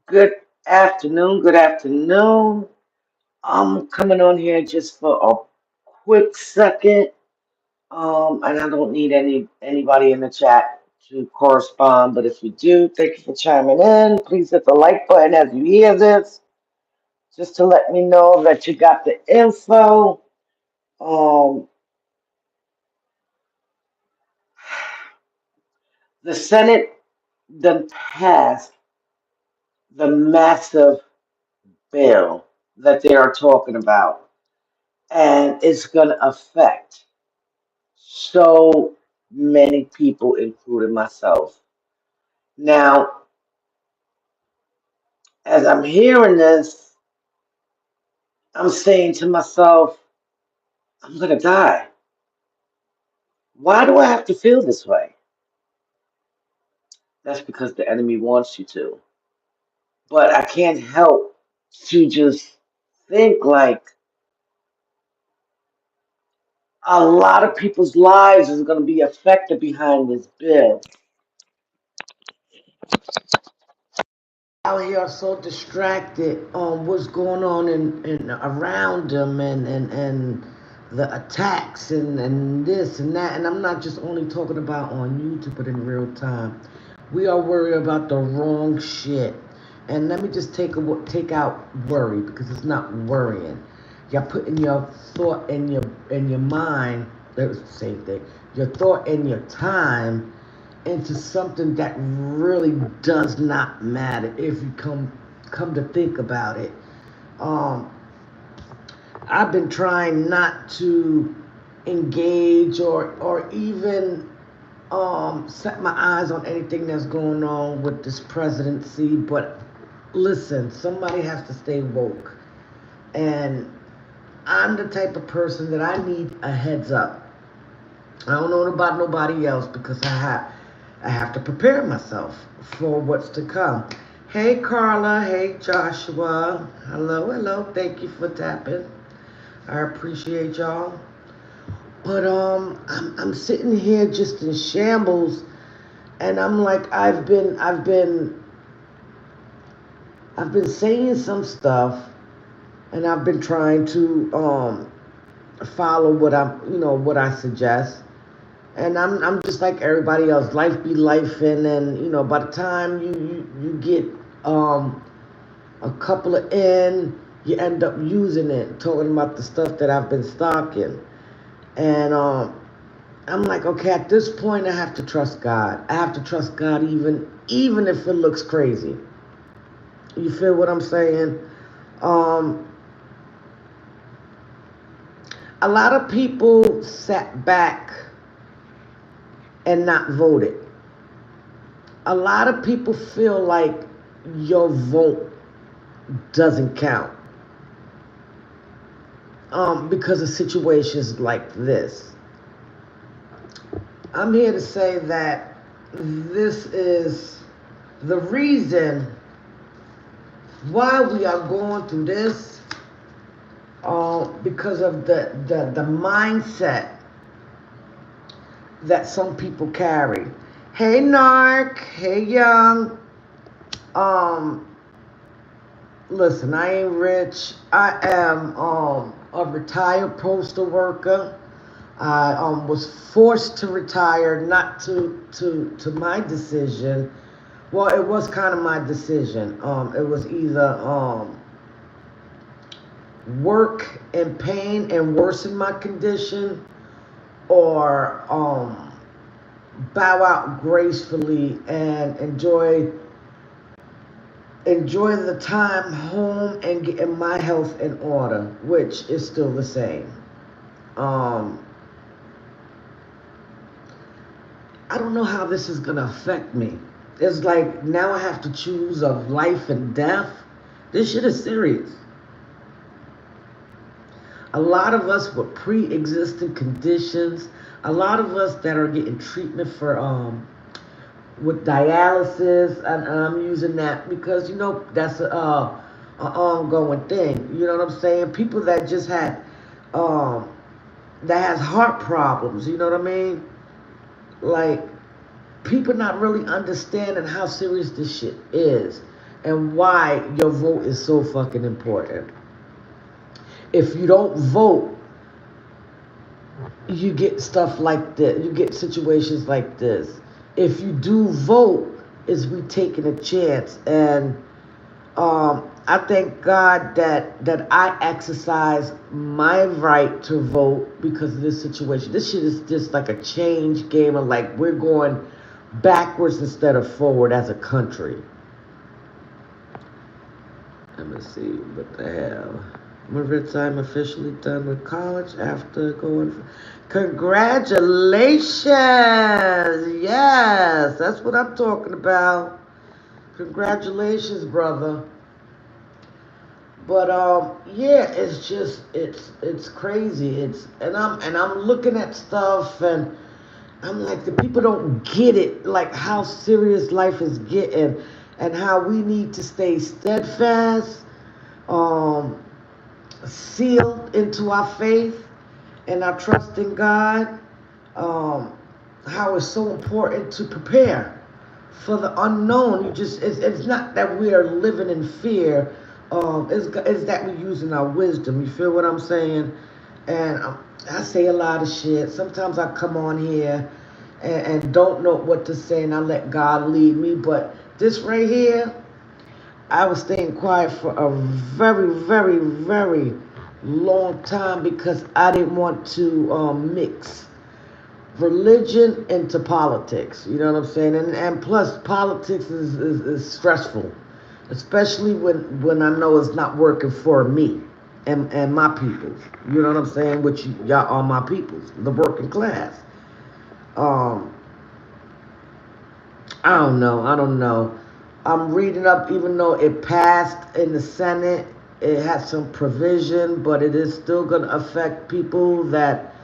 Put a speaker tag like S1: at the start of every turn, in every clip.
S1: Good afternoon. Good afternoon. I'm coming on here just for a quick second. And I don't need anybody in the chat to correspond, but if you do, thank you for chiming in. Please hit the like button as you hear this, just to let me know that you got the info. Um, the Senate done passed the massive bill that they are talking about, and it's going to affect so many people, including myself. Now, as I'm hearing this, I'm saying to myself, I'm going to die. Why do I have to feel this way? That's because the enemy wants you to. But I can't help to just think like a lot of people's lives is going to be affected behind this bill. Out here are so distracted on what's going on in around them and the attacks and this and that. And I'm not just only talking about on YouTube, but in real time. We are worried about the wrong shit. And let me just take out worry because it's not worrying. You're putting your thought in your mind. That's the same thing. Your thought and your time into something that really does not matter if you come to think about it. Um, I've been trying not to engage or even set my eyes on anything that's going on with this presidency. But listen, somebody has to stay woke, and I'm the type of person that I need a heads up. I don't know about nobody else because I have to prepare myself for what's to come. Hey Carla, hey Joshua. Hello, hello. Thank you for tapping. I appreciate y'all. But I'm sitting here just in shambles, and I'm like I've been saying some stuff, and I've been trying to follow what I suggest. And I'm just like everybody else. Life be life, and by the time you get um a couple of in, you end up using it, talking about the stuff that I've been stocking. And I'm like, okay, at this point, I have to trust God. I have to trust God, even if it looks crazy. You feel what I'm saying? Um, a lot of people sat back and not voted. A lot of people feel like your vote doesn't count because of situations like this. I'm here to say that this is the reason why we are going through this because of the mindset that some people carry. Hey, Narc. Hey, Young. Um, Listen, I ain't rich. I am a retired postal worker. I was forced to retire, not to my decision. Well, it was kind of my decision. It was either work in pain and worsen my condition, or bow out gracefully and enjoy the time home and getting my health in order, which is still the same. Um, I don't know how this is gonna affect me. It's like now I have to choose of life and death. This shit is serious. A lot of us with pre-existing conditions, a lot of us that are getting treatment for with dialysis, and I'm using that because that's a ongoing thing. You know what I'm saying? People that just had um, that has heart problems. You know what I mean? Like people not really understanding how serious this shit is. and why your vote is so fucking important. If you don't vote, you get stuff like this. You get situations like this. If you do vote, is we taking a chance. And I thank God that I exercise my right to vote because of this situation. This shit is just like a change game of like we're going backwards instead of forward as a country. Let me see what the hell. Maritza, I'm officially done with college after going. Congratulations! Yes, that's what I'm talking about. Congratulations, brother. But yeah, it's just it's crazy. I'm looking at stuff and I'm like the people don't get it, like how serious life is getting, and how we need to stay steadfast, um, sealed into our faith and our trust in God. Um, how it's so important to prepare for the unknown. It's not that we are living in fear. It's that we're using our wisdom. You feel what I'm saying? And I say a lot of shit. Sometimes I come on here and don't know what to say, and I let God lead me. But this right here, I was staying quiet for a very, very, very long time because I didn't want to mix religion into politics. You know what I'm saying? And plus, politics is stressful, especially when I know it's not working for me and my peoples. You know what I'm saying? Which y'all are my peoples, the working class. Um, I don't know. I'm reading up, even though it passed in the Senate, it has some provision, but it is still going to affect people that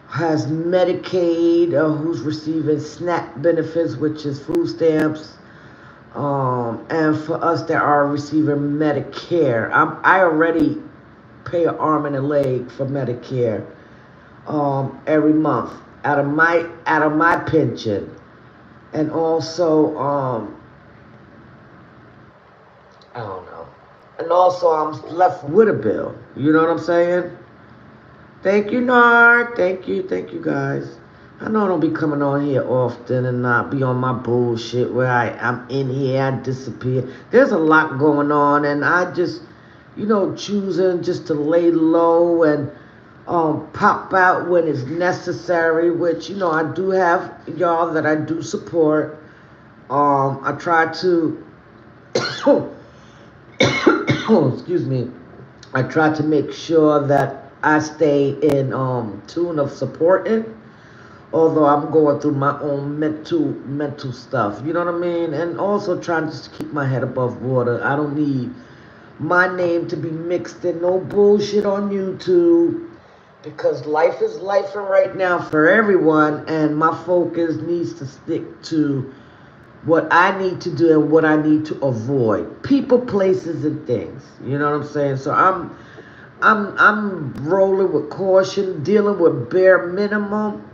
S1: has Medicaid or who's receiving SNAP benefits, which is food stamps, and for us that are receiving Medicare. I already pay an arm and a leg for Medicare every month out of my pension, and also I don't know, and also I'm left with a bill. You know what I'm saying? Thank you, Nard. Thank you guys. I know I don't be coming on here often and not be on my bullshit where I'm in here, I disappear. There's a lot going on and I just, choosing just to lay low and pop out when it's necessary, which, I do have y'all that I do support. I try to, excuse me, I try to make sure that I stay in tune of supporting, although I'm going through my own mental stuff. You know what I mean? And also trying to just keep my head above water. I don't need my name to be mixed in no bullshit on YouTube because life is life right now for everyone, and my focus needs to stick to what I need to do and what I need to avoid. People, places, and things. You know what I'm saying? So I'm rolling with caution, dealing with bare minimum.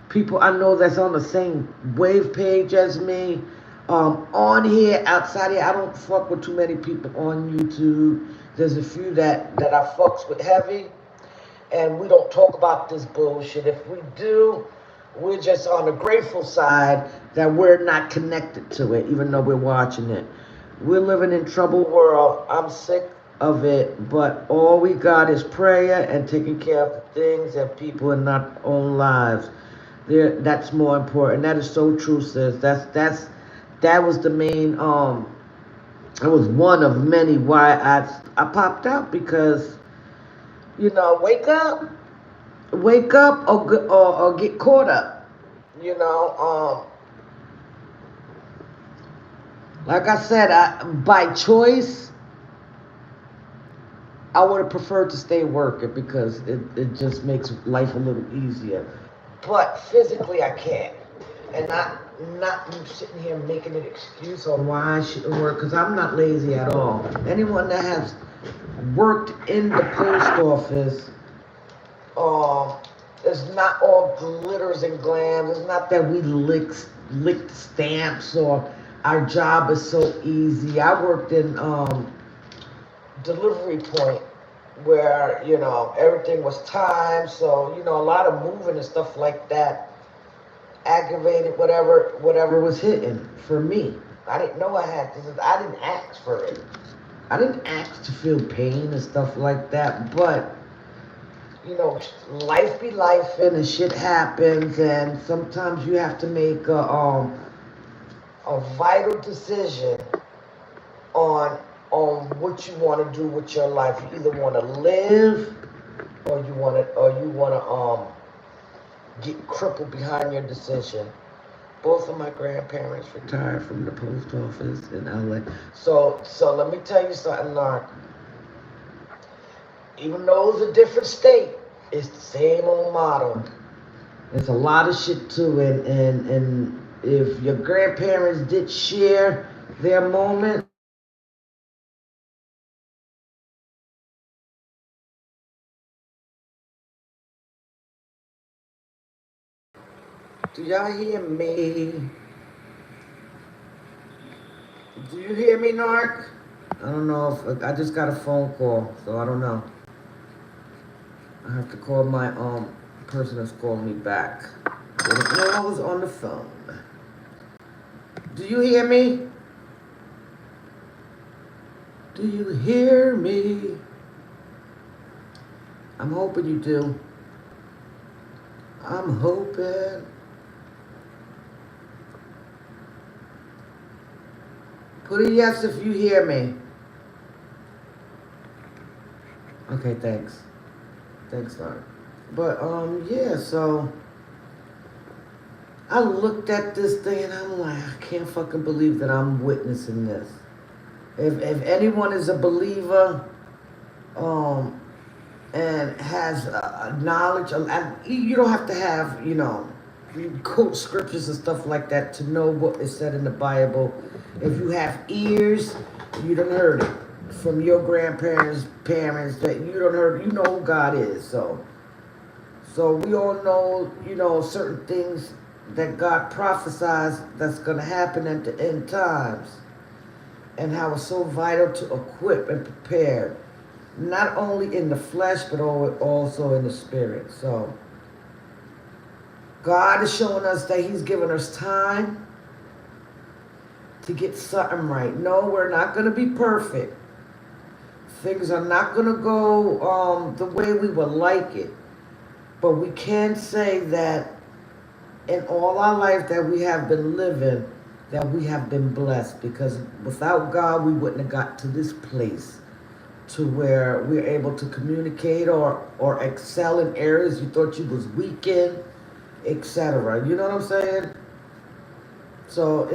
S1: People I know that's on the same wave page as me. On here, outside here, I don't fuck with too many people on YouTube. There's a few that I fucks with heavy, and we don't talk about this bullshit. If we do, we're just on the grateful side that we're not connected to it, even though we're watching it. We're living in troubled world. I'm sick of it, but all we got is prayer and taking care of the things and people in our own lives. That's more important. That is so true, sis. That was the main. It was one of many why I popped out because wake up or get caught up. You know, like I said, by choice, I would have preferred to stay working because it just makes life a little easier. But physically, I can't. And not you sitting here making an excuse on why I shouldn't work because I'm not lazy at all. Anyone that has worked in the post office, it's not all glitters and glams. It's not that we licked stamps or Our job is so easy. I worked in delivery point where, you know, everything was timed, so, you know, a lot of moving and stuff like that aggravated whatever was hitting for me. I didn't know I had this. I didn't ask for it. I didn't ask to feel pain and stuff like that, but you know, life be life and shit happens, and sometimes you have to make a vital decision on what you want to do with your life. You either want to live or you want to get crippled behind your decision. Both of my grandparents retired from the post office in LA. So let me tell you something, Lark. Even though it's a different state, it's the same old model. There's a lot of shit too, and if your grandparents did share their moment, do y'all hear me? Do you hear me, Narc? I don't know if I just got a phone call, so I don't know. I have to call my person that's calling me back. They didn't know I was on the phone. Do you hear me? Do you hear me? I'm hoping you do. I'm hoping. Put a yes if you hear me. Okay, thanks. Thanks, Larry. But, yeah, so I looked at this thing and I'm like, I can't fucking believe that I'm witnessing this. If anyone is a believer, and has knowledge, you don't have to have, you know, you quote scriptures and stuff like that to know what is said in the Bible. If you have ears, you done heard it from your grandparents, parents, that you done heard, you know who God is. So we all know, you know, certain things that God prophesies that's going to happen at the end times, and how it's so vital to equip and prepare, not only in the flesh, but also in the spirit. So God is showing us that he's given us time to get something right. No, we're not going to be perfect. Things are not going to go the way we would like it. But we can say that in all our life that we have been living, that we have been blessed, because without God, we wouldn't have got to this place to where we're able to communicate or excel in areas you thought you was weak in, etc. You know what I'm saying? So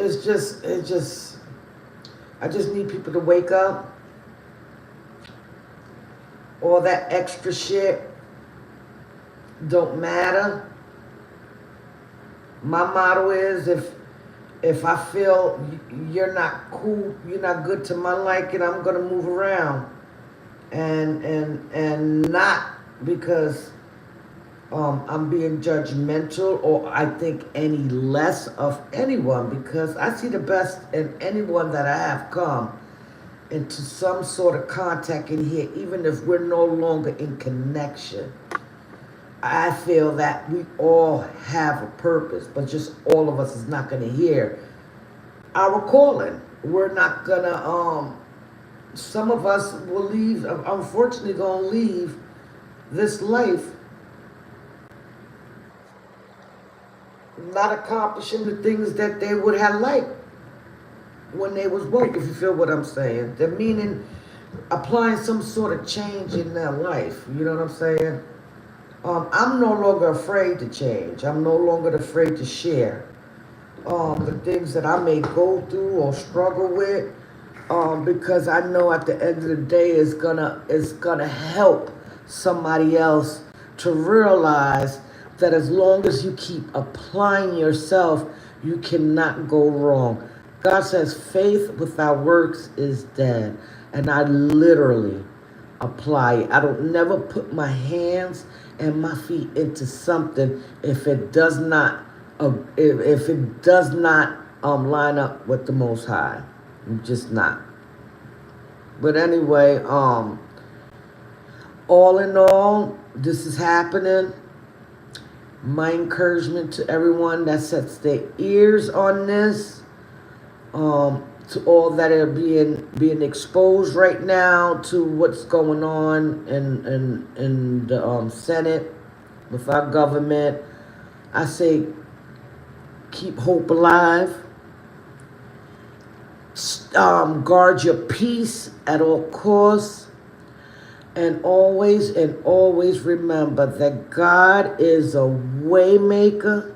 S1: I just need people to wake up. All that extra shit don't matter. My motto is, if I feel you're not cool, you're not good to my liking, I'm gonna move around. And not because I'm being judgmental or I think any less of anyone, because I see the best in anyone that I have come into some sort of contact in here, even if we're no longer in connection. I feel that we all have a purpose, but just all of us is not going to hear our calling. We're not going to, some of us will leave, unfortunately going to leave this life not accomplishing the things that they would have liked when they was woke, if you feel what I'm saying. They're meaning applying some sort of change in their life. You know what I'm saying? I'm no longer afraid to change. I'm no longer afraid to share the things that I may go through or struggle with, because I know at the end of the day it's gonna help somebody else to realize that as long as you keep applying yourself, you cannot go wrong. God says faith without works is dead, and I literally apply it. I don't never put my hands and my feet into something if it does not line up with the Most High. I'm just not. But anyway, all in all, this is happening. My encouragement to everyone that sets their ears on this, to all that are being exposed right now to what's going on in the Senate with our government, I say keep hope alive. Guard your peace at all costs. And always remember that God is a way maker.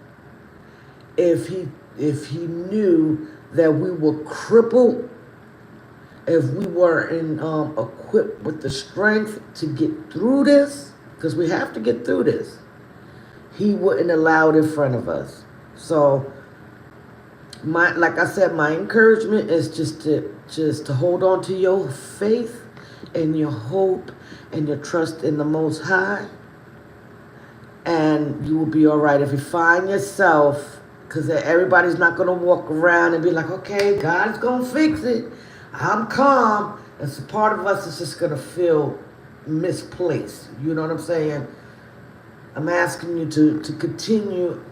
S1: If he knew that we were crippled, if we weren't equipped with the strength to get through this, because we have to get through this, he wouldn't allow it in front of us. So, like I said, my encouragement is just to hold on to your faith and your hope and your trust in the Most High, and you will be all right. If you find yourself, because everybody's not going to walk around and be like, okay, God's going to fix it, I'm calm, and so part of us is just going to feel misplaced. You know what I'm saying? I'm asking you to continue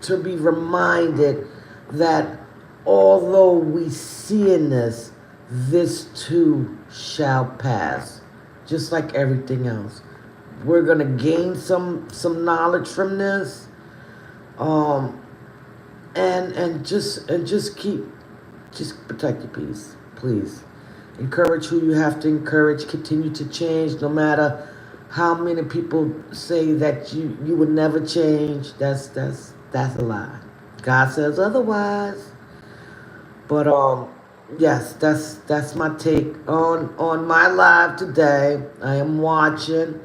S1: to be reminded that although we see in this too shall pass, just like everything else. We're gonna gain some knowledge from this, and just protect your peace, please. Encourage who you have to encourage. Continue to change, no matter how many people say that you would never change. That's a lie. God says otherwise. But yes, that's my take on my live today. I am watching,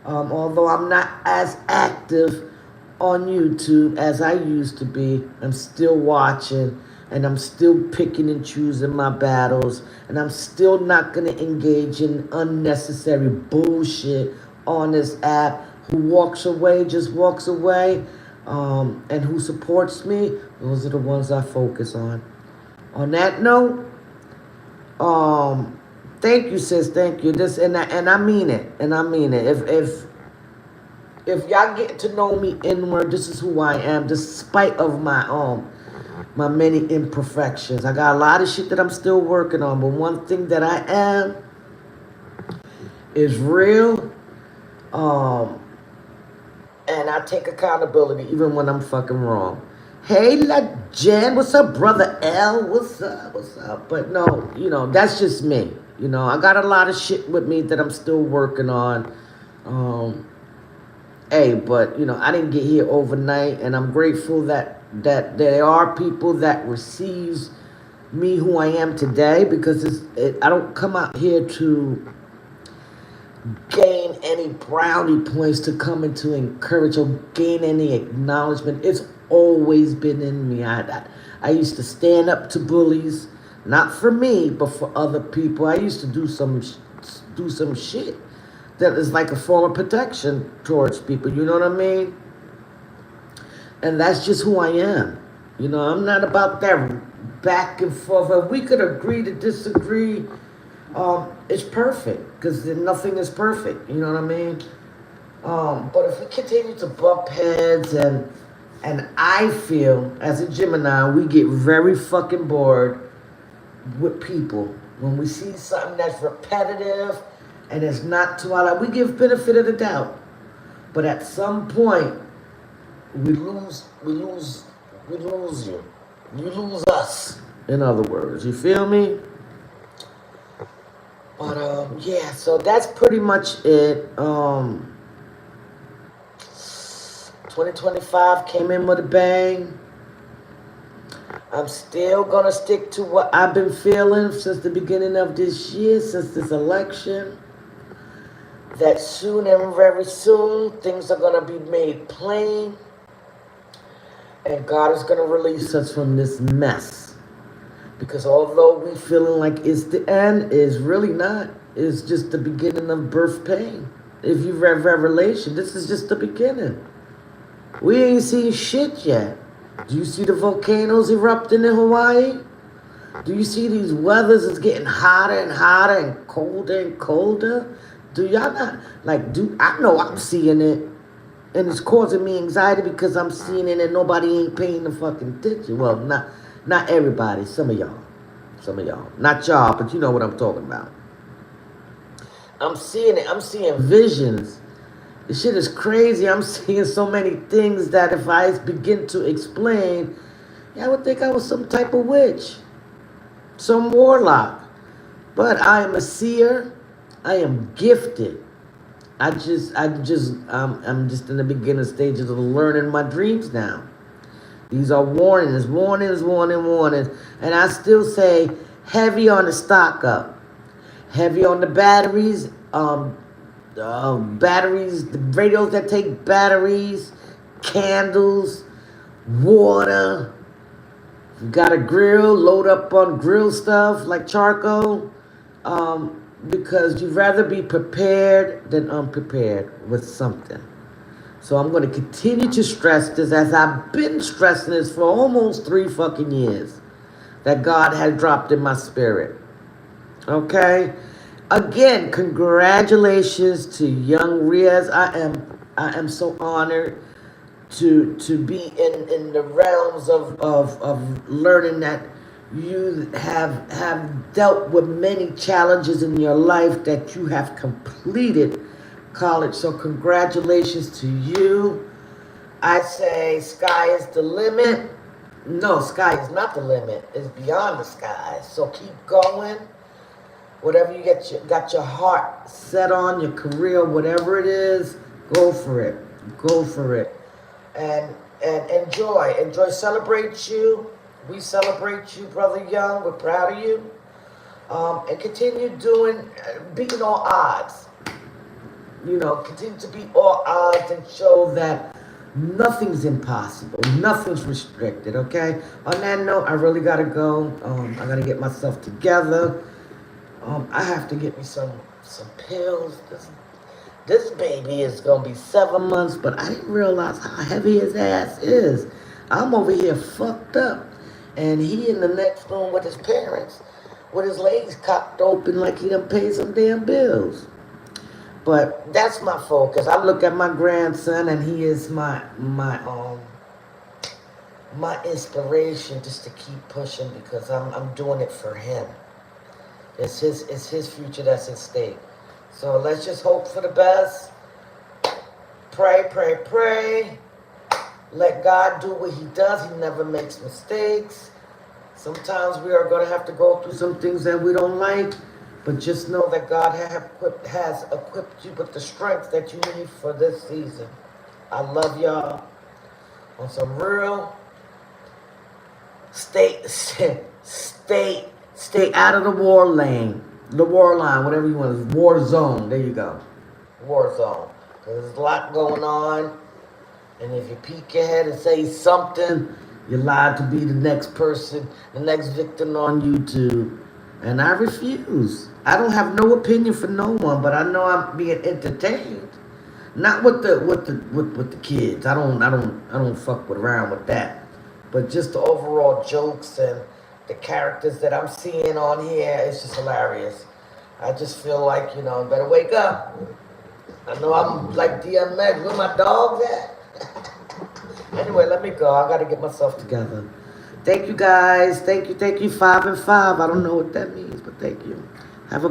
S1: although I'm not as active on YouTube as I used to be. I'm still watching, and I'm still picking and choosing my battles, and I'm still not going to engage in unnecessary bullshit on this app. Who walks away just walks away, and who supports me, those are the ones I focus on. On that note, thank you, sis. Thank you. This and I mean it. And I mean it. If y'all get to know me inward, this is who I am, despite of my many imperfections. I got a lot of shit that I'm still working on, but one thing that I am is real. And I take accountability even when I'm fucking wrong. Hey, La Jen, what's up, brother L? What's up? But no, that's just me. I got a lot of shit with me that I'm still working on. But I didn't get here overnight, and I'm grateful that there are people that receives me who I am today, because I don't come out here to gain any brownie points, to come and to encourage or gain any acknowledgement. It's always been in me. I used to stand up to bullies, not for me, but for other people. I used to do some shit that is like a form of protection towards people. You know what I mean? And that's just who I am. I'm not about that back and forth. If we could agree to disagree, it's perfect, because nothing is perfect. You know what I mean? But if we continue to bump heads, and I feel, as a Gemini, we get very fucking bored with people. When we see something that's repetitive and it's not to our life, we give benefit of the doubt. But at some point, we lose you. You lose us, in other words. You feel me? But, yeah, so that's pretty much it. 2025 came in with a bang. I'm still going to stick to what I've been feeling since the beginning of this year, since this election. That soon and very soon, things are going to be made plain. And God is going to release us from this mess. Because although we feeling like it's the end, it's really not. It's just the beginning of birth pain. If you read Revelation, this is just the beginning. We ain't seen shit yet. Do you see the volcanoes erupting in Hawaii? Do you see these weathers is getting hotter and hotter and colder? Do y'all not, like, I know I'm seeing it, and it's causing me anxiety because I'm seeing it and nobody ain't paying the fucking attention. Well, not everybody, some of y'all. Not y'all, but you know what I'm talking about. I'm seeing it, I'm seeing visions. This shit is crazy. I'm seeing so many things that if I begin to explain, I would think I was some type of witch, some warlock. But I am a seer. I am gifted. I'm just in the beginning stages of learning my dreams now. These are warnings. And I still say heavy on the stock up, heavy on the batteries, batteries, the radios that take batteries, candles, water. You got a grill, load up on grill stuff like charcoal, because you'd rather be prepared than unprepared with something. So I'm going to continue to stress this as I've been stressing this for almost 3 fucking years that God has dropped in my spirit. Okay? Again, congratulations to young Riaz. I am so honored to be in the realms of learning that you have dealt with many challenges in your life, that you have completed college. So congratulations to you. I say sky is the limit. No, sky is not the limit. It's beyond the sky. So keep going. Whatever you got your heart set on, your career, whatever it is, go for it. Go for it. And enjoy. Celebrate you. We celebrate you, Brother Young. We're proud of you. And continue beating all odds. You know, continue to beat all odds and show that nothing's impossible. Nothing's restricted, okay? On that note, I really got to go. I got to get myself together. I have to get me some pills. This baby is going to be 7 months, but I didn't realize how heavy his ass is. I'm over here fucked up. And he in the next room with his parents, with his legs cocked open like he done paid some damn bills. But that's my focus. I look at my grandson, and he is my inspiration just to keep pushing, because I'm doing it for him. It's his future that's at stake. So let's just hope for the best. Pray. Let God do what he does. He never makes mistakes. Sometimes we are going to have to go through some things that we don't like, but just know that God has equipped you with the strength that you need for this season. I love y'all. On some real, stay out of the war lane. The war line, whatever you want. War zone. There you go. War zone. Because there's a lot going on. And if you peek your head and say something, you're liable to be the next person, the next victim on YouTube. And I refuse. I don't have no opinion for no one, but I know I'm being entertained. Not with the kids. I don't fuck around with that. But just the overall jokes and the characters that I'm seeing on here, it's just hilarious. I just feel like, I better wake up. I know I'm like DMX. Where my dogs at? Anyway, let me go. I got to get myself together. Thank you, guys. Thank you. 5 and 5. I don't know what that means, but thank you. Have a blessed